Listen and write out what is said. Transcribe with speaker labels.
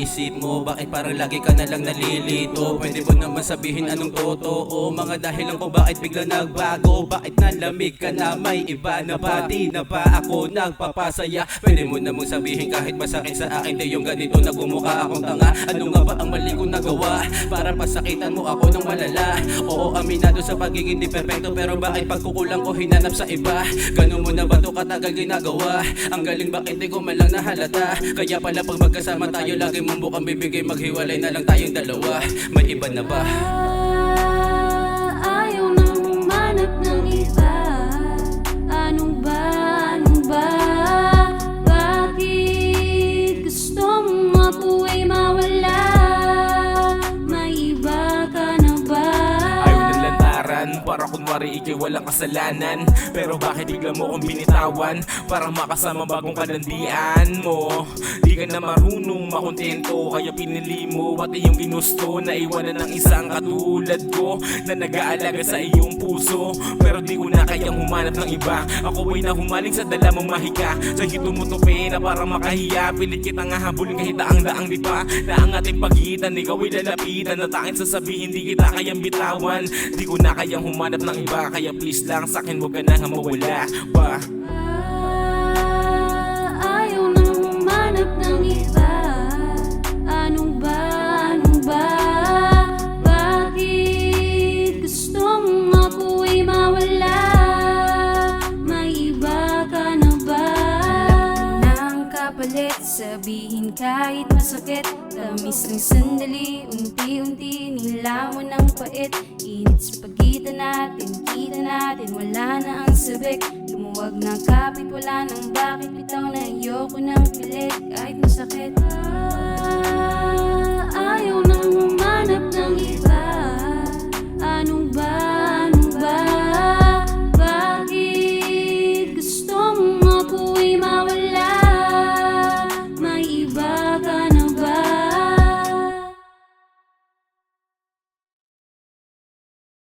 Speaker 1: isip mo? Bakit parang lagi ka na lang nalilito? Pwede mo naman sabihin anong totoo. Mga dahilan ko bakit bigla nagbago. Bakit nalamig ka na may iba na ba? Di na ba ako nagpapasaya? Pwede mo namang sabihin kahit masakit sa akin di yung ganito na bumukha akong tanga. Ano nga ba ang mali kong nagawa para pasakitan mo ako ng malala? Oo, aminado sa pagiging di perfecto, pero bakit pagkukulang ko hinanap sa iba? Ganun mo na ba to katagal ginagawa? Ang galing bakit di ko man lang nahalata? Kaya pala pag magkasama tayo lagi mong bukang bibigay, maghiwalay na lang tayong dalawa. May iba na ba?
Speaker 2: Ayaw nang humanap ng iba. Anong ba? Bakit gusto mong ako ay mawala? May iba ka na ba?
Speaker 3: Ayaw ng lantaran, para kunwari ikay walang kasalanan. Pero bakit bigla mo kong binitawan? Para makasama bagong kalandian mo. Di ka na marunong makontento, kaya pinili mo at iyong ginusto na iwanan ng isang katulad ko na nag-aalaga sa iyong puso. Pero di ko na kayang humanap ng iba. Ako ay nahumaling sa dala mong mahika. Sa tumutupi na para makahiya. Pilit kita nga habulin kahit daang-daang di pa na ang ating pagitan, ikaw ay lalapitan na tanging sasabihin di kita kayang bitawan. Di ko na kayang humanap ng iba, kaya please lang sa'kin huwag ka na nga mawala pa.
Speaker 2: Ayaw nang humanap ng iba. Anong ba? Bakit gusto mong ako ay mawala? May iba ka na ba? Alam ko na ang kapalit, sabihin kahit masakit. Tamis ng sandali, unti-unti nila mo ng pait. Init sa pagitan natin, kita natin, wala na ang sabik. Lumuwag na kapit, wala nang bakit. Bitaw na ayoko ng pilit, kahit masakit. Ayaw nang humanap ng iba.